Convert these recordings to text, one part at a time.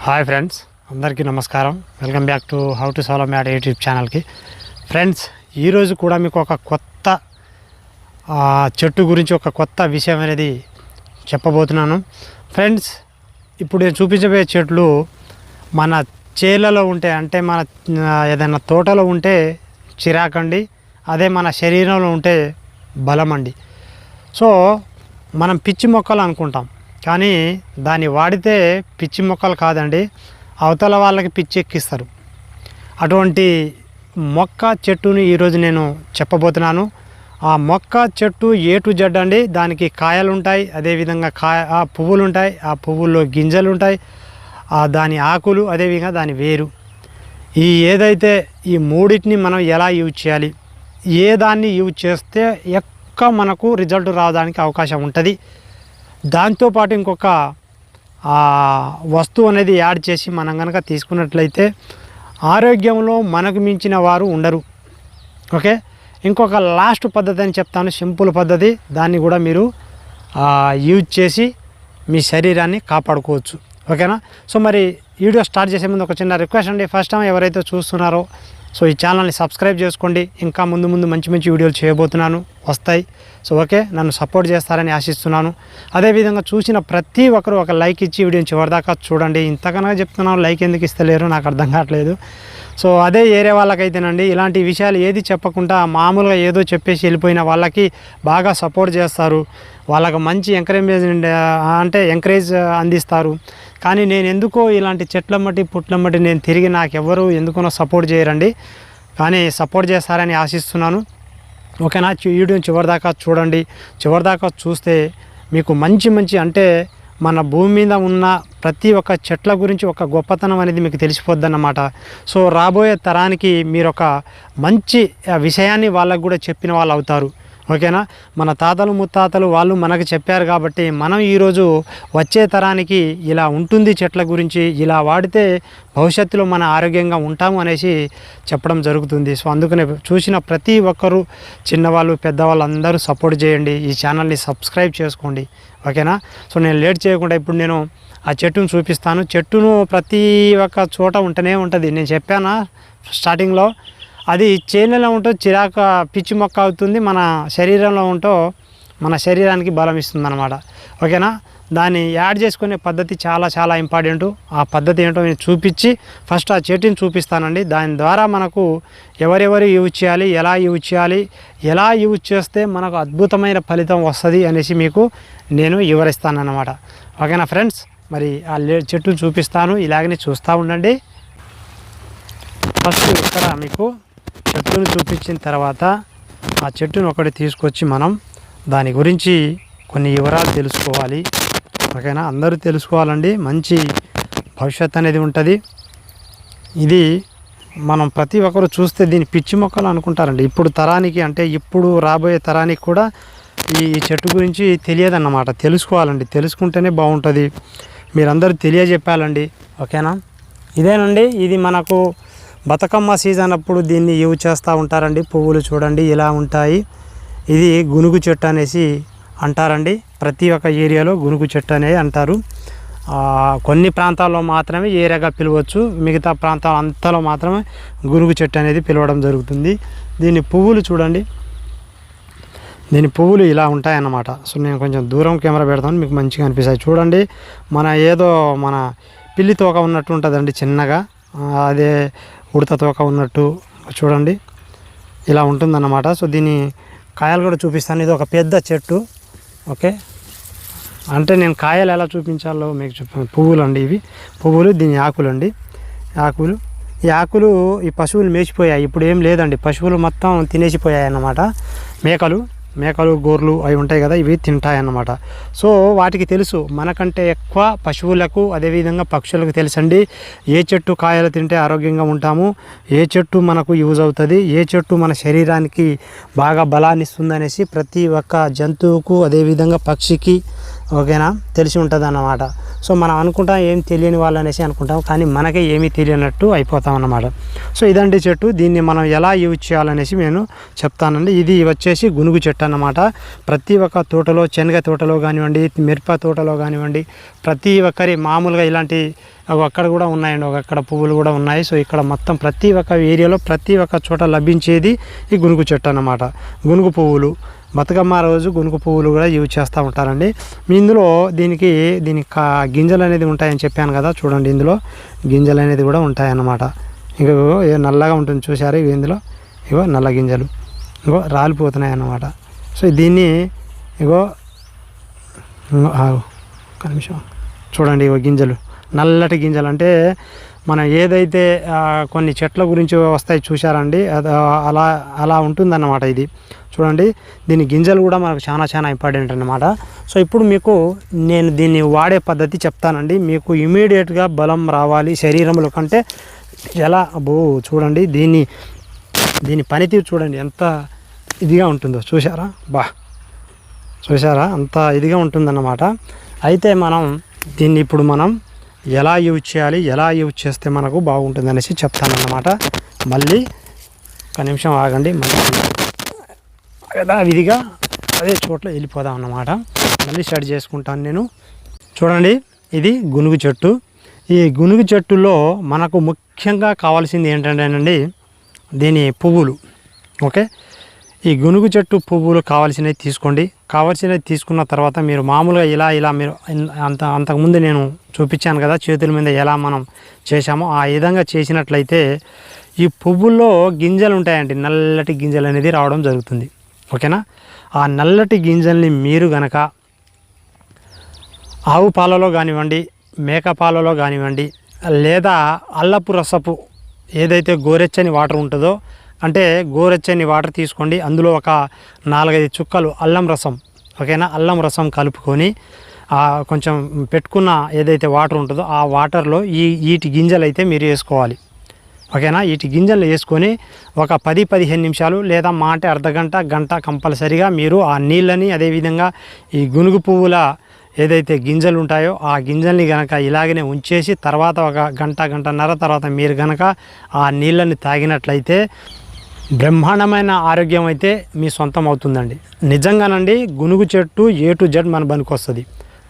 Hi friends, అందరికీ నమస్కారం. Welcome back to how to solve math YouTube ఛానల్కి. Friends, ఈరోజు కూడా మీకు ఒక కొత్త చెట్టు గురించి ఒక కొత్త విషయం అనేది చెప్పబోతున్నాను. ఫ్రెండ్స్, ఇప్పుడు నేను చూపించబోయే చెట్లు మన చేలలో ఉంటే, అంటే మన ఏదైనా తోటలో ఉంటే చిరాకండి, అదే మన శరీరంలో ఉంటే బలమండి. సో మనం పిచ్చి మొక్కలు అనుకుంటాం, కానీ దాన్ని వాడితే పిచ్చి మొక్కలు కాదండి, అవతల వాళ్ళకి పిచ్చి ఎక్కిస్తారు. అటువంటి మొక్క చెట్టుని ఈరోజు నేను చెప్పబోతున్నాను. ఆ మొక్క చెట్టు ఏ టు జెడ్ అండి. దానికి కాయలు ఉంటాయి, అదేవిధంగా పువ్వులు ఉంటాయి, ఆ పువ్వుల్లో గింజలు ఉంటాయి, దాని ఆకులు, అదేవిధంగా దాని వేరు. ఏదైతే ఈ మూడింటిని మనం ఎలా యూజ్ చేయాలి, ఏ దాన్ని యూజ్ చేస్తే ఎక్కువ మనకు రిజల్ట్ రావడానికి అవకాశం ఉంటుంది, దాంతోపాటు ఇంకొక వస్తువు అనేది యాడ్ చేసి మనం కనుక తీసుకున్నట్లయితే ఆరోగ్యంలో మనకు మించిన వారు ఉండరు. ఓకే, ఇంకొక లాస్ట్ పద్ధతి అని చెప్తాను, సింపుల్ పద్ధతి. దాన్ని కూడా మీరు యూజ్ చేసి మీ శరీరాన్ని కాపాడుకోవచ్చు. ఓకేనా? సో మరి వీడియో స్టార్ట్ చేసే ముందు ఒక చిన్న రిక్వెస్ట్ అండి. ఫస్ట్ టైం ఎవరైతే చూస్తున్నారో సో ఈ ఛానల్ని సబ్స్క్రైబ్ చేసుకోండి. ఇంకా ముందు మంచి వీడియోలు చేయబోతున్నాను, వస్తాయి. సో ఓకే, నన్ను సపోర్ట్ చేస్తారని ఆశిస్తున్నాను. అదేవిధంగా చూసిన ప్రతి ఒక్కరు ఒక లైక్ ఇచ్చి వీడియోని చివరిదాకా చూడండి. ఇంతకన్నా చెప్తున్నాను, లైక్ ఎందుకు ఇస్తలేరు నాకు అర్థం కావట్లేదు. సో అదే ఏరే వాళ్ళకైతేనండి, ఇలాంటి విషయాలు ఏది చెప్పకుండా మామూలుగా ఏదో చెప్పేసి వెళ్ళిపోయిన వాళ్ళకి బాగా సపోర్ట్ చేస్తారు, వాళ్ళకు మంచి ఎంకరేజ్ అందిస్తారు. కానీ నేను ఎందుకో ఇలాంటి చెట్ల మట్టి పుట్ల మట్టి నేను తిరిగి నాకెవరు ఎందుకునో సపోర్ట్ చేయరండి, కానీ సపోర్ట్ చేస్తారని ఆశిస్తున్నాను. ఓకేనా? వీడియోని చివరిదాకా చూడండి. చివరిదాకా చూస్తే మీకు మంచి అంటే మన భూమి మీద ఉన్న ప్రతి ఒక్క చెట్ల గురించి ఒక గొప్పతనం అనేది మీకు తెలిసిపోద్ది అన్నమాట. సో రాబోయే తరానికి మీరు ఒక మంచి విషయాన్ని వాళ్ళకు కూడా చెప్పిన వాళ్ళు అవుతారు. ఓకేనా? మన తాతలు ముత్తాతలు వాళ్ళు మనకు చెప్పారు కాబట్టి మనం ఈరోజు వచ్చే తరానికి ఇలా ఉంటుంది, చెట్ల గురించి ఇలా వాడితే భవిష్యత్తులో మన ఆరోగ్యంగా ఉంటాము అనేసి చెప్పడం జరుగుతుంది. సో అందుకనే చూసిన ప్రతి ఒక్కరూ, చిన్నవాళ్ళు పెద్దవాళ్ళు అందరూ సపోర్ట్ చేయండి, ఈ ఛానల్ని సబ్స్క్రైబ్ చేసుకోండి. ఓకేనా? సో నేను లేట్ చేయకుండా ఇప్పుడు నేను ఆ చెట్టును చూపిస్తాను. చెట్టును ప్రతి ఒక్క చోట ఉంటూనే ఉంటుంది. నేను చెప్పానా స్టార్టింగ్లో, అది చేనులో ఉంటూ చిరాక పిచ్చి మొక్క అవుతుంది, మన శరీరంలో ఉంటూ మన శరీరానికి బలం ఇస్తుంది అన్నమాట. ఓకేనా? దాన్ని యాడ్ చేసుకునే పద్ధతి చాలా ఇంపార్టెంట్. ఆ పద్ధతి ఏంటో నేను చూపించి ఫస్ట్ ఆ చెట్టుని చూపిస్తానండి. దాని ద్వారా మనకు ఎవరెవరు యూజ్ చేయాలి, ఎలా యూజ్ చేస్తే మనకు అద్భుతమైన ఫలితం వస్తుంది అనేసి మీకు నేను వివరిస్తాను అన్నమాట. ఓకేనా ఫ్రెండ్స్? మరి ఆ చెట్టును చూపిస్తాను, ఇలాగనే చూస్తూ ఉండండి. ఫస్ట్ ఇక్కడ మీకు చెట్టును చూపించిన తర్వాత ఆ చెట్టును ఒకటి తీసుకొచ్చి మనం దాని గురించి కొన్ని వివరాలు తెలుసుకోవాలి. ఓకేనా? అందరూ తెలుసుకోవాలండి, మంచి భవిష్యత్తు అనేది ఉంటుంది. ఇది మనం ప్రతి ఒక్కరు చూస్తే దీన్ని పిచ్చి మొక్కలు అనుకుంటారండి. ఇప్పుడు తరానికి, అంటే ఇప్పుడు రాబోయే తరానికి కూడా ఈ చెట్టు గురించి తెలియదన్నమాట. తెలుసుకోవాలండి, తెలుసుకుంటేనే బాగుంటుంది. మీరందరూ తెలియజెప్పాలండి. ఓకేనా? ఇదేనండి, ఇది మనకు బతుకమ్మ సీజన్ అప్పుడు దీన్ని యూజ్ చేస్తూ ఉంటారండి. పువ్వులు చూడండి ఇలా ఉంటాయి. ఇది గునుగు చెట్టు అనేసి అంటారండి. ప్రతి ఒక్క ఏరియాలో గునుగు చెట్టు అనేది అంటారు. కొన్ని ప్రాంతాల్లో మాత్రమే ఏరియాగా పిలవచ్చు, మిగతా ప్రాంతాల అంతలో మాత్రమే గునుగు చెట్టు అనేది పిలవడం జరుగుతుంది. దీని పువ్వులు చూడండి, దీని పువ్వులు ఇలా ఉంటాయన్నమాట. సో నేను కొంచెం దూరం కెమెరా పెడతాను, మీకు మంచిగా అనిపిస్తాయి. చూడండి, మన పిల్లి తోక ఉన్నట్టు ఉంటుందండి, చిన్నగా అదే ఉడత తోక ఉన్నట్టు చూడండి, ఇలా ఉంటుందన్నమాట. సో దీని కాయలు కూడా చూపిస్తాను. ఇది ఒక పెద్ద చెట్టు. ఓకే, అంటే నేను కాయలు ఎలా చూపించాలో మీకు చెప్పాను. పువ్వులు అండి, ఇవి పువ్వులు, దీని ఆకులు అండి, ఈ ఆకులు ఈ పశువులు మేసిపోయాయి. ఇప్పుడు ఏం లేదండి, పశువులు మొత్తం తినేసిపోయాయి అన్నమాట. మేకలు గోర్లు అవి ఉంటాయి కదా, ఇవి తింటాయన్నమాట. సో వాటికి తెలుసు, మనకంటే ఎక్కువ పశువులకు అదేవిధంగా పక్షులకు తెలుసండి ఏ చెట్టు కాయలు తింటే ఆరోగ్యంగా ఉంటాము, ఏ చెట్టు మనకు యూజ్ అవుతుంది, ఏ చెట్టు మన శరీరానికి బాగా బలాన్ని ఇస్తుంది అనేసి ప్రతి ఒక్క జంతువుకు, అదేవిధంగా పక్షికి, ఓకేనా, తెలిసి ఉంటుంది అన్నమాట. సో మనం అనుకుంటాం ఏం తెలియని వాళ్ళు అనేసి అనుకుంటాం, కానీ మనకే ఏమీ తెలియనట్టు అయిపోతాం అన్నమాట. సో ఇదండి చెట్టు, దీన్ని మనం ఎలా యూజ్ చేయాలనేసి నేను చెప్తానండి. ఇది వచ్చేసి గునుగు చెట్టు అన్నమాట. ప్రతి ఒక్క తోటలో, శనగ తోటలో కానివ్వండి, మిరప తోటలో కానివ్వండి, ప్రతి ఒక్కరి మామూలుగా ఇలాంటి అక్కడ కూడా ఉన్నాయండి, అక్కడ పువ్వులు కూడా ఉన్నాయి. సో ఇక్కడ మొత్తం ప్రతి ఒక్క ఏరియాలో ప్రతి ఒక్క చోట లభించేది ఈ గునుగు చెట్టు అన్నమాట. గునుగు పువ్వులు బతుకమ్మ రోజు గునుగు పువ్వులు కూడా యూజ్ చేస్తూ ఉంటారండి. ఇందులో దీనికి గింజలు అనేది ఉంటాయని చెప్పాను కదా, చూడండి ఇందులో గింజలు అనేది కూడా ఉంటాయన్నమాట. ఇగో నల్లగా ఉంటుంది చూసారు, ఇవి ఇందులో ఇగో నల్ల గింజలు ఇగో రాలిపోతున్నాయి అన్నమాట. సో దీన్ని ఇగో ఒక నిమిషం చూడండి, ఇగో గింజలు, నల్లటి గింజలు. అంటే మనం ఏదైతే కొన్ని చెట్ల గురించి వస్తాయి చూసారండి, అలా అలా ఉంటుందన్నమాట. ఇది చూడండి, దీని గింజలు కూడా మనకు చాలా ఇంపార్టెంట్ అన్నమాట. సో ఇప్పుడు మీకు నేను దీన్ని వాడే పద్ధతి చెప్తానండి. మీకు ఇమీడియట్గా బలం రావాలి శరీరంలో కంటే ఎలా చూడండి, దీని పనితీరు చూడండి ఎంత ఇదిగా ఉంటుందో, చూసారా అంత ఇదిగా ఉంటుందన్నమాట. అయితే మనం దీన్ని ఇప్పుడు మనం ఎలా యూజ్ చేయాలి, ఎలా యూజ్ చేస్తే మనకు బాగుంటుంది అనేసి చెప్తానన్నమాట. మళ్ళీ ఒక నిమిషం ఆగండి, మళ్ళీ విధిగా అదే చోట్ల వెళ్ళిపోదాం అన్నమాట. మళ్ళీ స్టార్ట్ చేసుకుంటాను నేను. చూడండి, ఇది గునుగు చెట్టు. ఈ గునుగు చెట్టులో మనకు ముఖ్యంగా కావాల్సింది ఏంటంటేనండి దీని పువ్వులు. ఓకే, ఈ గునుగు చెట్టు పువ్వులు కావాల్సినవి తీసుకోండి. కావాల్సినవి తీసుకున్న తర్వాత మీరు మామూలుగా ఇలా మీరు అంతకుముందు నేను చూపించాను కదా చేతుల మీద ఎలా మనం చేసామో ఆ విధంగా చేసినట్లయితే ఈ పువ్వుల్లో గింజలు ఉంటాయండి, నల్లటి గింజలు అనేది రావడం జరుగుతుంది. ఓకేనా, ఆ నల్లటి గింజల్ని మీరు గనక ఆవు పాలలో కానివ్వండి, మేక పాలలో కానివ్వండి, లేదా అల్లపు రసపు ఏదైతే గోరెచ్చని వాటర్ ఉంటుందో, అంటే గోరెచ్చని వాటర్ తీసుకోండి, అందులో ఒక 4-5 చుక్కలు అల్లం రసం, ఓకేనా, అల్లం రసం కలుపుకొని కొంచెం పెట్టుకున్న ఏదైతే వాటర్ ఉంటుందో ఆ వాటర్లో వీటి గింజలు అయితే మీరు వేసుకోవాలి. ఓకేనా, వీటి గింజలు వేసుకొని ఒక 10-15 నిమిషాలు లేదా మా అంటే గంట కంపల్సరిగా మీరు ఆ నీళ్ళని, అదేవిధంగా ఈ గునుగు పువ్వుల ఏదైతే గింజలు ఉంటాయో ఆ గింజల్ని కనుక ఇలాగనే ఉంచేసి తర్వాత ఒక గంటన్నర తర్వాత మీరు కనుక ఆ నీళ్ళని తాగినట్లయితే బ్రహ్మాండమైన ఆరోగ్యం అయితే మీ సొంతం అవుతుందండి. నిజంగానండి, గునుగు చెట్టు A to Z మన పనికి వస్తుంది.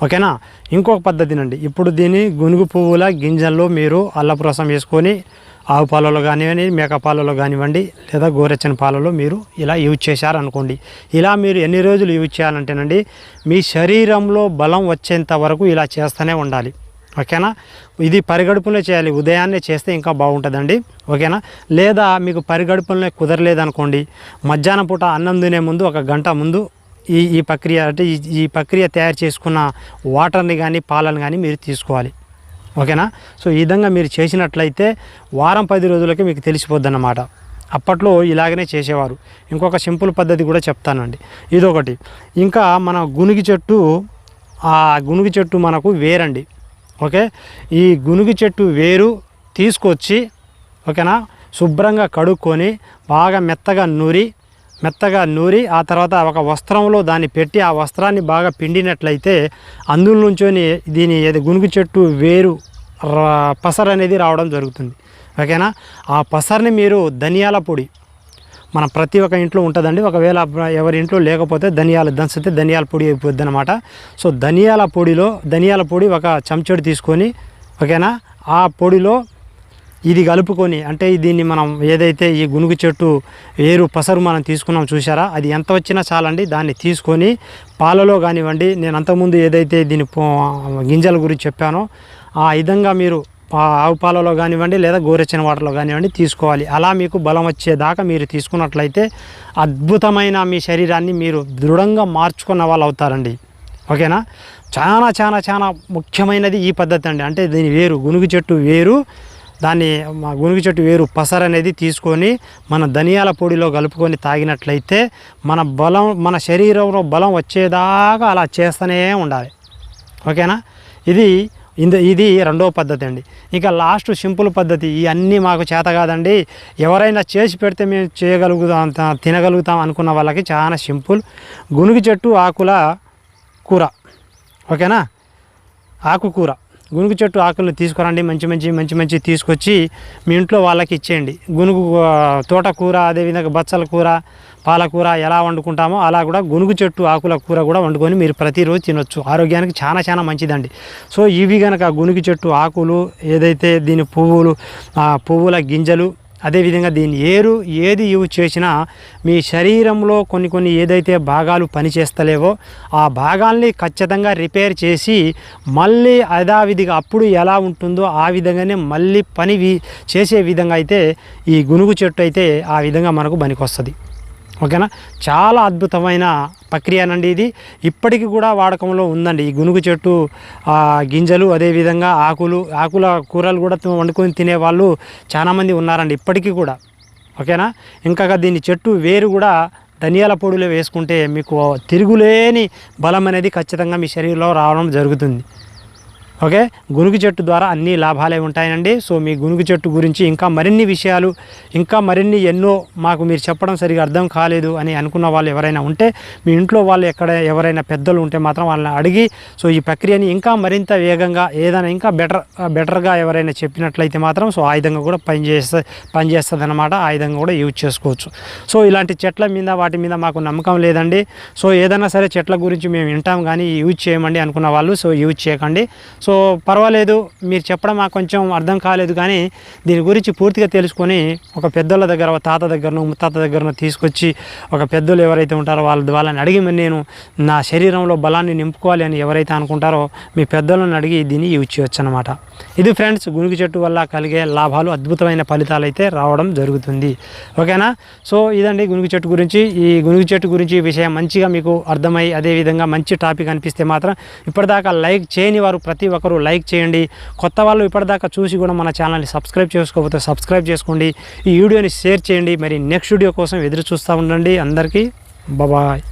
ఓకేనా, ఇంకొక పద్ధతినండి, ఇప్పుడు దీన్ని గునుగు పువ్వుల గింజల్లో మీరు అల్లపు రసం వేసుకొని ఆవు పాలలో కానివ్వండి, మేక పాలలో కానివ్వండి, లేదా గోరెచ్చని పాలలో మీరు ఇలా యూజ్ చేశారనుకోండి. ఇలా మీరు ఎన్ని రోజులు యూజ్ చేయాలంటేనండి మీ శరీరంలో బలం వచ్చేంత వరకు ఇలా చేస్తూనే ఉండాలి. ఓకేనా, ఇది పరిగడుపులో చేయాలి, ఉదయాన్నే చేస్తే ఇంకా బాగుంటుందండి. ఓకేనా, లేదా మీకు పరిగడుపులనే కుదరలేదనుకోండి, మధ్యాహ్నం పూట అన్నం తినే ముందు ఒక గంట ముందు ఈ ప్రక్రియ అంటే ఈ ప్రక్రియ తయారు చేసుకున్న వాటర్ని కానీ పాలను కానీ మీరు తీసుకోవాలి. ఓకేనా, సో ఈ విధంగా మీరు చేసినట్లయితే వారం 10 రోజులకి మీకు తెలిసిపోద్ది అన్నమాట. అప్పట్లో ఇలాగనే చేసేవారు. ఇంకొక సింపుల్ పద్ధతి కూడా చెప్తానండి, ఇదొకటి. ఇంకా మన గునుగు చెట్టు మనకు వేరండి. ఓకే, ఈ గునుగు చెట్టు వేరు తీసుకొచ్చి ఓకేనా శుభ్రంగా కడుక్కొని బాగా మెత్తగా నూరి ఆ తర్వాత ఒక వస్త్రంలో దాన్ని పెట్టి ఆ వస్త్రాన్ని బాగా పిండినట్లయితే అందులో నుంచొని దీని గునుగు చెట్టు వేరు పసరు అనేది రావడం జరుగుతుంది. ఓకేనా, ఆ పసరుని మీరు ధనియాల పొడి, మన ప్రతి ఒక్క ఇంట్లో ఉంటుందండి, ఒకవేళ ఎవరి ఇంట్లో లేకపోతే ధనియాలు దంచితే ధనియాల పొడి అయిపోద్ది అనమాట. సో ధనియాల పొడి ఒక చెంచాడు తీసుకొని ఓకేనా ఆ పొడిలో ఇది కలుపుకొని, అంటే దీన్ని మనం ఏదైతే ఈ గునుగు చెట్టు వేరు పసరు మనం తీసుకున్నాం చూసారా, అది ఎంత వచ్చినా చాలండి. దాన్ని తీసుకొని పాలలో కానివ్వండి, నేను అంతకుముందు ఏదైతే దీని గింజల గురించి చెప్పానో ఆ విధంగా మీరు ఆవు పాలలో కానివ్వండి లేదా గోరెచ్చని వాటర్లో కానివ్వండి తీసుకోవాలి. అలా మీకు బలం వచ్చేదాకా మీరు తీసుకున్నట్లయితే అద్భుతమైన మీ శరీరాన్ని మీరు దృఢంగా మార్చుకున్న వాళ్ళు అవుతారండి. ఓకేనా, చాలా ముఖ్యమైనది ఈ పద్ధతి అండి. అంటే దీని గునుగు చెట్టు వేరు, దాన్ని గునుగు చెట్టు వేరు పసరు అనేది తీసుకొని మన ధనియాల పొడిలో కలుపుకొని తాగినట్లయితే మన శరీరంలో బలం వచ్చేదాకా అలా చేస్తూనే ఉండాలి. ఓకేనా, ఇది రెండవ పద్ధతి అండి. ఇంకా లాస్ట్ సింపుల్ పద్ధతి, ఇవన్నీ మాకు చేత కాదండి, ఎవరైనా చేసి పెడితే మేము చేయగలుగుతాం తినగలుగుతాం అనుకున్న వాళ్ళకి చాలా సింపుల్, గునుగు చెట్టు ఆకుల కూర. ఓకేనా. ఆకుకూర గునుగు చెట్టు ఆకులను తీసుకురండి, మంచి తీసుకొచ్చి మీ ఇంట్లో వాళ్ళకి ఇచ్చేయండి. గునుగు తోటకూర, అదేవిధంగా బచ్చల కూర, పాలకూర ఎలా వండుకుంటామో అలా కూడా గునుగు చెట్టు ఆకుల కూర కూడా వండుకొని మీరు ప్రతిరోజు తినొచ్చు. ఆరోగ్యానికి చాలా మంచిదండి. సో ఇవి కనుక గునుగు చెట్టు ఆకులు, ఏదైతే దీని పువ్వుల గింజలు, అదేవిధంగా దీని ఏది యూజ్ చేసినా మీ శరీరంలో కొన్ని ఏదైతే భాగాలు పనిచేస్తలేవో ఆ భాగాల్ని ఖచ్చితంగా రిపేర్ చేసి మళ్ళీ యథావిధిగా అప్పుడు ఎలా ఉంటుందో ఆ విధంగానే మళ్ళీ చేసే విధంగా అయితే ఈ గునుగు చెట్టు అయితే ఆ విధంగా మనకు పనికొస్తుంది. ఓకేనా. చాలా అద్భుతమైన ప్రక్రియనండి ఇది. ఇప్పటికీ కూడా వాడకంలో ఉందండి ఈ గునుగు చెట్టు గింజలు, అదేవిధంగా ఆకుల కూరలు కూడా వండుకొని తినేవాళ్ళు చాలామంది ఉన్నారండి ఇప్పటికీ కూడా. ఓకేనా. ఇంకా దీని చెట్టు వేరు కూడా ధనియాల పొడిలో వేసుకుంటే మీకు తిరుగులేని బలం అనేది ఖచ్చితంగా మీ శరీరంలో రావడం జరుగుతుంది. ఓకే. గునుగు చెట్టు ద్వారా అన్ని లాభాలే ఉంటాయండి. సో మీ గునుగు చెట్టు గురించి ఇంకా మరిన్ని విషయాలు, ఇంకా మరిన్ని ఎన్నో మాకు మీరు చెప్పడం సరిగా అర్థం కాలేదు అని అనుకున్న వాళ్ళు ఎవరైనా ఉంటే, మీ ఇంట్లో వాళ్ళు ఎవరైనా పెద్దలు ఉంటే మాత్రం వాళ్ళని అడిగి సో ఈ ప్రక్రియని ఇంకా మరింత వేగంగా ఏదైనా ఇంకా బెటర్గా ఎవరైనా చెప్పినట్లయితే మాత్రం సో ఆ విధంగా కూడా పనిచేస్తుంది అన్నమాట. ఆ విధంగా కూడా యూజ్ చేసుకోవచ్చు. సో ఇలాంటి చెట్ల మీద వాటి మీద మాకు నమ్మకం లేదండి. సో ఏదైనా సరే చెట్ల గురించి మేము వింటాం కానీ యూజ్ చేయమండి అనుకున్న వాళ్ళు సో యూజ్ చేయకండి. సో పర్వాలేదు, మీరు చెప్పడం మాకు కొంచెం అర్థం కాలేదు కానీ దీని గురించి పూర్తిగా తెలుసుకొని ఒక పెద్దోళ్ళ దగ్గర, తాత దగ్గరను ముత్తాత దగ్గరను తీసుకొచ్చి ఒక పెద్దోళ్ళు ఎవరైతే ఉంటారో వాళ్ళని అడిగి నేను నా శరీరంలో బలాన్ని నింపుకోవాలి అని ఎవరైతే అనుకుంటారో మీ పెద్దోళ్ళని అడిగి దీన్ని యూజ్ చేయొచ్చు అనమాట. ఇది ఫ్రెండ్స్ గునుగు చెట్టు వల్ల కలిగే లాభాలు, అద్భుతమైన ఫలితాలు అయితే రావడం జరుగుతుంది. ఓకేనా. సో ఇదండి గునుగు చెట్టు గురించి. ఈ గునుగు చెట్టు గురించి ఈ విషయం మంచిగా మీకు అర్థమై అదేవిధంగా మంచి టాపిక్ అనిపిస్తే మాత్రం ఇప్పటిదాకా లైక్ చేయని వారు ప్రతి ఒక్కరూ లైక్ చేయండి. కొత్త వాళ్ళు ఇప్పటిదాకా చూసి కూడా మన ఛానల్ని సబ్స్క్రైబ్ చేసుకోకపోతే సబ్స్క్రైబ్ చేసుకోండి. ఈ వీడియోని షేర్ చేయండి. మరి నెక్స్ట్ వీడియో కోసం ఎదురు చూస్తూ ఉండండి. అందరికీ బాయ్.